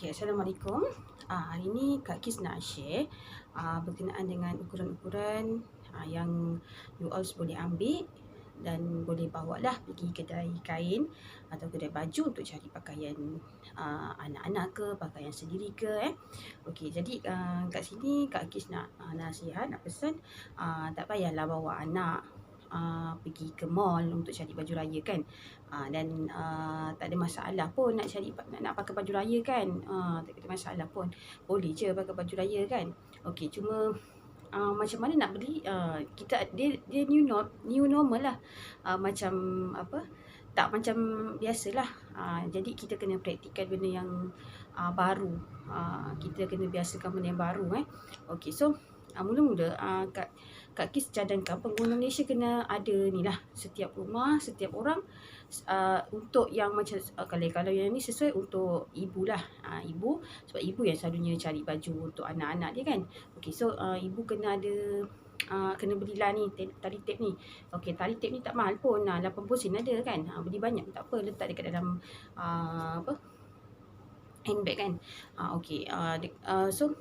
Okay, Assalamualaikum. Hari ni Kak Kis nak share berkenaan dengan ukuran-ukuran yang you all boleh ambil dan boleh bawa lah pergi kedai kain atau kedai baju untuk cari pakaian anak-anak ke, pakaian sendiri ke. Okay, jadi kat sini Kak Kis nak nasihat, nak pesan, tak payahlah bawa anak pergi ke mall untuk cari baju raya kan. Dan tak ada masalah pun nak cari nak pakai baju raya kan. Tak ada masalah pun. Boleh je pakai baju raya kan. Okey, cuma macam mana nak beli, kita dia new normal lah. Macam apa? Tak macam biasalah. Jadi kita kena praktikkan benda yang baru. Kita kena biasakan benda yang baru Okey, so mula-mula Kak Kis cadangkan pengguna Malaysia kena ada ni lah, setiap rumah, setiap orang, untuk yang macam kalau yang ni sesuai untuk ibu lah, ibu, sebab ibu yang selalunya cari baju untuk anak-anak dia kan. Okey, so ibu kena ada, kena belilah ni tali tape ni. Okey, tali tape ni tak mahal pun, 80 sen ada kan. Beli banyak pun tak apa, letak dekat dalam handbag kan. Okey, so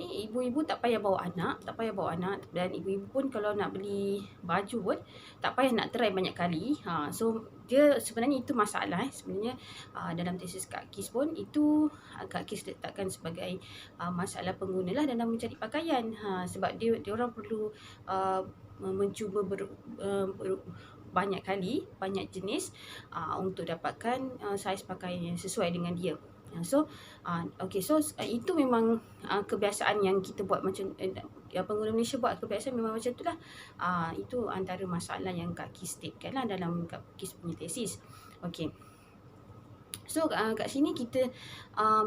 ibu-ibu tak payah bawa anak, dan ibu-ibu pun kalau nak beli baju pun tak payah nak try banyak kali. So dia sebenarnya itu masalah sebenarnya dalam tesis Kak Kis pun itu Kak Kis letakkan sebagai masalah pengguna lah dalam mencari pakaian. Sebab dia orang perlu mencuba banyak kali, banyak jenis untuk dapatkan saiz pakaian yang sesuai dengan dia. So itu memang kebiasaan yang kita buat macam pengguna Malaysia buat kebiasaan memang macam itulah. Itu antara masalah yang Kak Kis statekan lah dalam Kak Kis punya tesis. Okey. So kat sini kita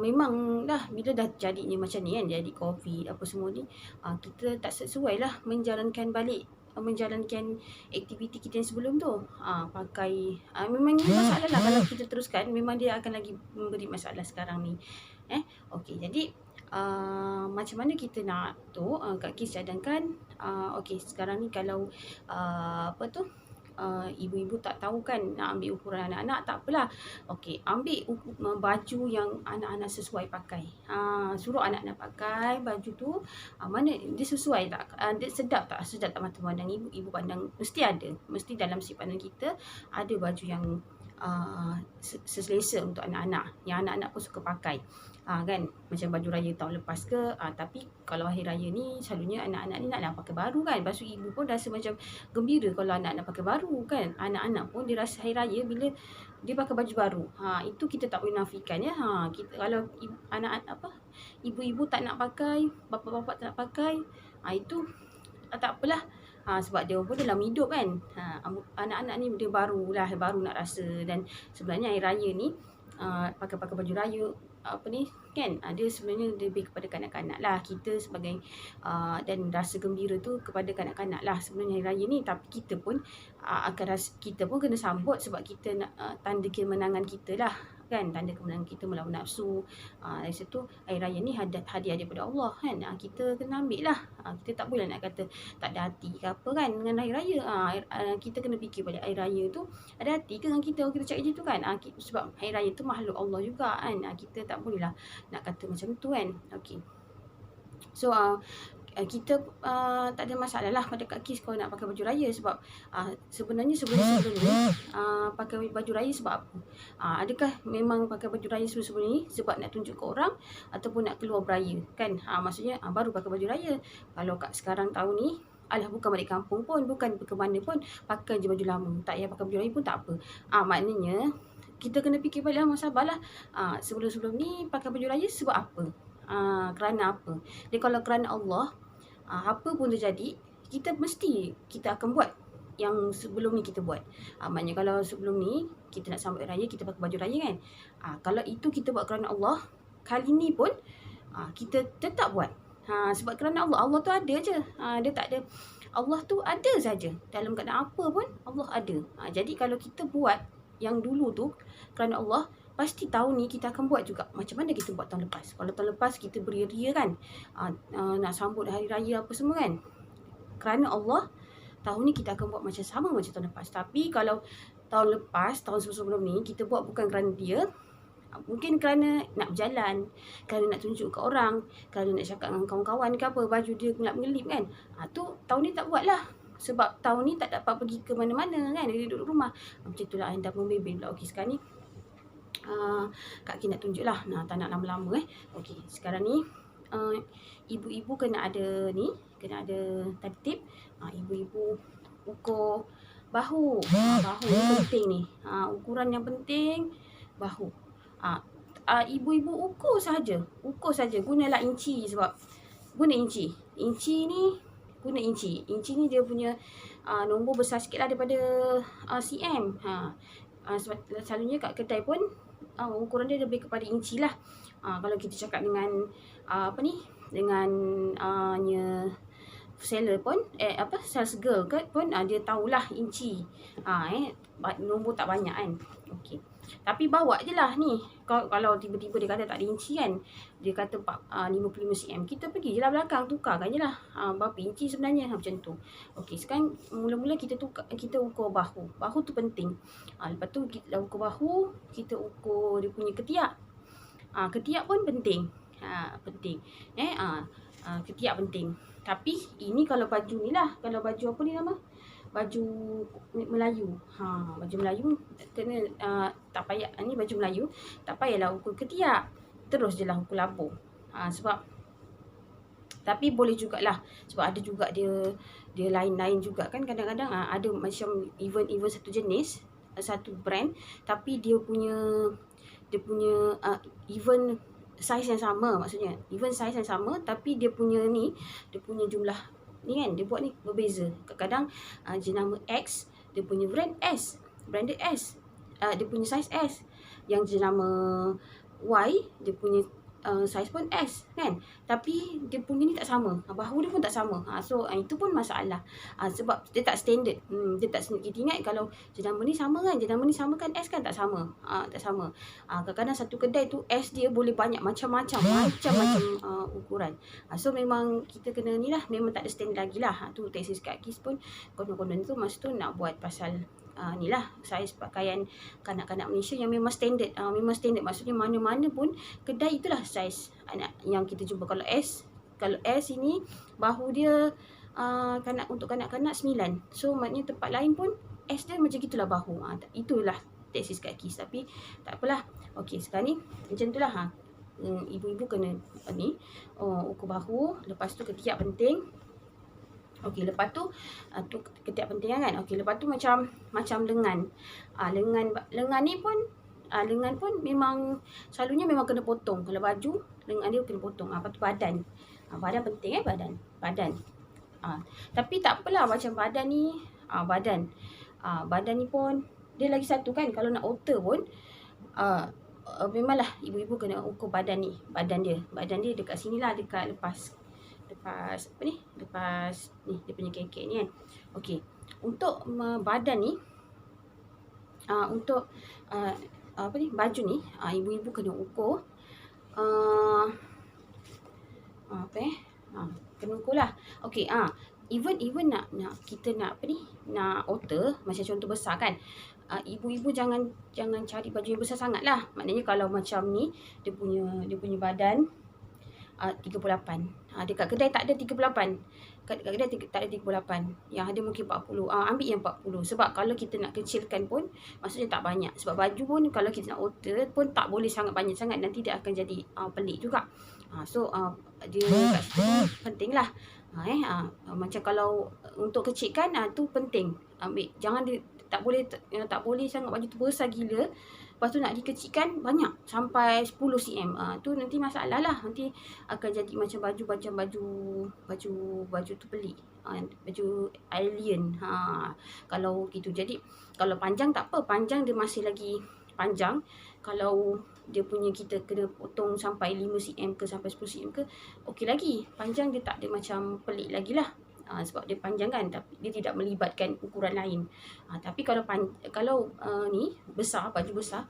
memang dah bila dah jadinya macam ni kan, jadi COVID apa semua ni, kita tak sesuai lah menjalankan aktiviti kita yang sebelum tu. Pakai memang ini masalah lah kalau kita teruskan, memang dia akan lagi memberi masalah sekarang ni. Okey, jadi macam mana kita nak tu, Kak Kis cadangkan. Okey, sekarang ni kalau ibu-ibu tak tahu kan nak ambil ukuran anak-anak, tak apalah. Okey, ambil baju yang anak-anak sesuai pakai. Suruh anak-anak pakai baju tu, mana dia sesuai tak? Dia sedap tak? Sedap tak mata pandang ibu pandang? Mesti dalam sudut pandang kita ada baju yang seselesa untuk anak-anak, yang anak-anak pun suka pakai. Kan, macam baju raya tahun lepas ke, tapi kalau hari raya ni selalunya anak-anak ni naklah pakai baru kan. Lepas tu ibu pun rasa macam gembira kalau anak-anak pakai baru kan. Anak-anak pun dia rasa hari raya bila dia pakai baju baru. Itu kita tak boleh nafikan ya. Kita kalau ibu-ibu tak nak pakai, bapa-bapa tak nak pakai, itu tak apalah. Sebab dia pun dalam hidup kan. Anak-anak ni dia baru nak rasa. Dan sebenarnya hari raya ni pakai baju raya kan, dia sebenarnya lebih kepada kanak-kanak lah. Kita sebagai dan rasa gembira tu kepada kanak-kanak lah sebenarnya hari raya ni. Tapi kita pun kita pun kena sambut sebab kita nak tanda kemenangan kita lah kan, tanda kemenangan kita melawan nafsu. Dari situ hari raya ni hadiah daripada Allah kan. Kita kena ambil lah. Kita tak boleh nak kata tak ada hati ke apa kan dengan hari raya. Kita kena fikir balik, hari raya tu ada hati ke dengan kita cakap macam tu kan. Sebab hari raya tu makhluk Allah juga kan. Kita tak boleh lah nak kata macam tu kan. Okey, so kita tak ada masalah lah pada Kak Kis kalau nak pakai baju raya. Sebab sebenarnya sebelum ni pakai baju raya sebab apa? Adakah memang pakai baju raya sebelum ni sebab nak tunjuk ke orang ataupun nak keluar beraya kan? Maksudnya baru pakai baju raya. Kalau kat sekarang tahun ni, bukan balik kampung pun, bukan ke mana pun, pakai je baju lama, tak payah pakai baju raya pun tak apa. Maknanya kita kena fikir balik sabarlah. Sebelum ni pakai baju raya sebab apa? Kerana apa? Dia kalau kerana Allah, apa pun terjadi, kita akan buat yang sebelum ni kita buat. Maknanya kalau sebelum ni kita nak sambut raya, kita pakai baju raya kan. Kalau itu kita buat kerana Allah, kali ni pun kita tetap buat. Sebab kerana Allah tu ada je. Dia tak ada, Allah tu ada saja. Dalam keadaan apa pun Allah ada. Jadi kalau kita buat yang dulu tu kerana Allah, pasti tahun ni kita akan buat juga macam mana kita buat tahun lepas. Kalau tahun lepas kita beria-ria kan, nak sambut hari raya apa semua kan, kerana Allah, tahun ni kita akan buat macam tahun lepas. Tapi kalau tahun lepas, tahun sebelum ni kita buat bukan kerana dia, Mungkin kerana nak berjalan, kerana nak tunjuk ke orang, kerana nak cakap dengan kawan-kawan ke apa, baju dia ngelap-ngelip kan. Tu tahun ni tak buat lah. Sebab tahun ni tak dapat pergi ke mana-mana kan, dia duduk rumah. Macam tu lah, dah pun baby pula. Okey, sekarang ni Kak Ki nak tunjuk lah. Tak nak lama-lama Okey, sekarang ni ibu-ibu kena ada ni, kena ada tertib. Ibu-ibu ukur bahu. Bahu ni penting ni. Ukuran yang penting bahu. Ibu-ibu ukur saja. Gunalah inci sebab guna inci. Inci ni guna inci. Inci ni dia punya nombor besar sikit lah daripada cm. Sebab selalunya kat kedai pun ukuran dia lebih kepada inci lah. Kalau kita cakap dengan dengan seller pun sales girl pun dia tahulah inci. Nombor tak banyak kan. Okey. Tapi bawa je lah ni. Kalau tiba-tiba dia kata tak ada inci kan, dia kata 55 cm, kita pergi je lah belakang, tukarkan je lah berapa inci sebenarnya, macam tu. Okey, sekarang mula-mula kita ukur bahu. Bahu tu penting. Lepas tu kita ukur bahu, kita ukur dia punya ketiak. Ketiak pun penting. Penting. Ketiak penting. Tapi ini kalau baju ni lah, kalau baju apa ni nama? Baju Melayu. Baju Melayu kena tak payah, ni baju Melayu, tak payahlah ukur ketiak. Terus je lah ukur labur. Sebab tapi boleh jugalah, sebab ada juga dia lain-lain juga kan, kadang-kadang ada macam even satu jenis, satu brand, tapi dia punya even size yang sama, maksudnya even size yang sama, tapi dia punya jumlah ni kan, dia buat ni berbeza. Kadang-kadang jenama X, dia punya brand S, branded S, dia punya size S. Yang jenama Y, dia punya saiz pun S kan, tapi dia punya ni tak sama, bahu dia pun tak sama. So itu pun masalah, sebab dia tak standard. Dia tak standard. Kita ingat kalau jenama ni sama kan, S kan, tak sama. Tak sama. Kadang-kadang satu kedai tu S dia boleh banyak macam-macam ukuran. So memang kita kena ni lah, memang tak ada standard lagi lah. Tu tesis Kak Kis pun konon-konon tu masa tu nak buat pasal ni lah, saiz pakaian kanak-kanak Malaysia yang memang standard. Memang standard, maksudnya mana-mana pun kedai itulah saiz anak yang kita jumpa. Kalau S ini bahu dia untuk kanak-kanak 9. So maknanya tempat lain pun S dia macam gitulah bahu. Itulah tesis Kak Kis, tapi tak apalah. Okey, sekarang ni macam itulah. Ibu-ibu kena ukur bahu. Lepas tu ketiak penting. Okey, lepas tu ketiak penting kan. Okey, lepas tu macam lengan. Lengan ni pun lengan pun memang selalunya memang kena potong. Kalau baju, lengan dia kena potong. Lepas tu badan. Badan penting badan. Tapi tak apalah macam badan ni, badan ni pun dia lagi satu kan, kalau nak alter pun memanglah ibu-ibu kena ukur badan ni. Badan dia dekat sini lah, dekat lepas ni dia punya kekek ni kan. Okey, untuk badan ni, untuk baju ni, ibu-ibu kena ukur kena ukur lah. Okey, even nak kita nak nak alter, macam contoh besar kan, ibu-ibu jangan cari baju yang besar sangat lah. Maknanya kalau macam ni, dia punya badan 38. Dekat kedai tak ada 38. Kat kedai tak ada 38. Yang ada mungkin 40. Ambil yang 40. Sebab kalau kita nak kecilkan pun, maksudnya tak banyak. Sebab baju pun kalau kita nak alter pun tak boleh sangat banyak sangat. Nanti dia akan jadi pelik juga. So dia kat situ penting lah. Macam kalau untuk kecilkan, tu penting. Ambil. Jangan tak boleh sangat baju tu besar gila. Lepas tu nak dikecilkan banyak sampai 10 cm. Tu nanti masalah lah. Nanti akan jadi macam baju tu pelik. Baju alien. Kalau gitu. Jadi kalau panjang tak apa. Panjang dia masih lagi panjang. Kalau dia punya kita kena potong sampai 5 cm ke sampai 10 cm ke, okey lagi. Panjang dia tak ada macam pelik lagi lah. Sebab dia panjang kan, tapi dia tidak melibatkan ukuran lain. Tapi kalau ni besar, baju besar,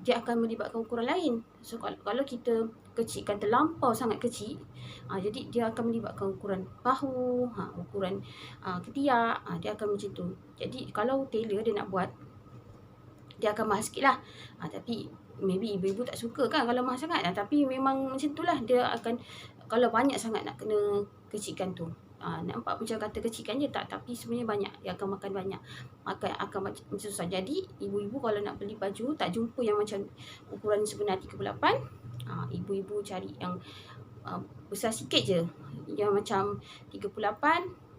dia akan melibatkan ukuran lain. So kalau kita kecilkan terlampau sangat kecil, jadi dia akan melibatkan ukuran bahu, ukuran ketiak, dia akan macam tu. Jadi kalau tailor dia nak buat, dia akan mahal sikit lah. Tapi maybe ibu-ibu tak suka kan kalau mahal sangat. Tapi memang macam itulah, dia akan kalau banyak sangat nak kena kecilkan tu. Nampak macam kata kecilkan je tak, tapi sebenarnya banyak. Dia akan makan banyak. Akan macam susah. Jadi ibu-ibu kalau nak beli baju tak jumpa yang macam ukuran sebenar 38. Ibu-ibu cari yang besar sikit je. Yang macam 38,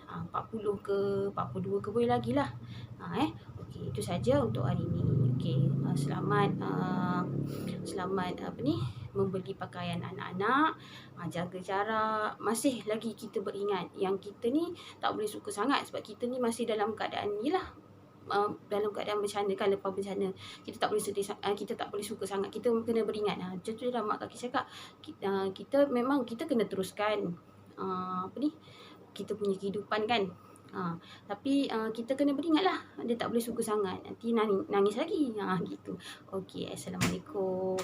40 ke 42 ke boleh lagi lah. Okey, itu saja untuk hari ni. Okey, selamat apa ni, membeli pakaian anak-anak, jaga jarak. Masih lagi kita beringat yang kita ni tak boleh suka sangat sebab kita ni masih dalam keadaan ni lah, dalam keadaan bencana kan, lepas bencana kita tak boleh sedih, kita tak boleh suka sangat, kita kena beringat. Macam tu lah mak kaki cakap, kita memang kita kena teruskan apa ni, kita punya kehidupan kan. Tapi kita kena beringat lah, dia tak boleh suka sangat, nanti nangis lagi gitu. Okey, Assalamualaikum.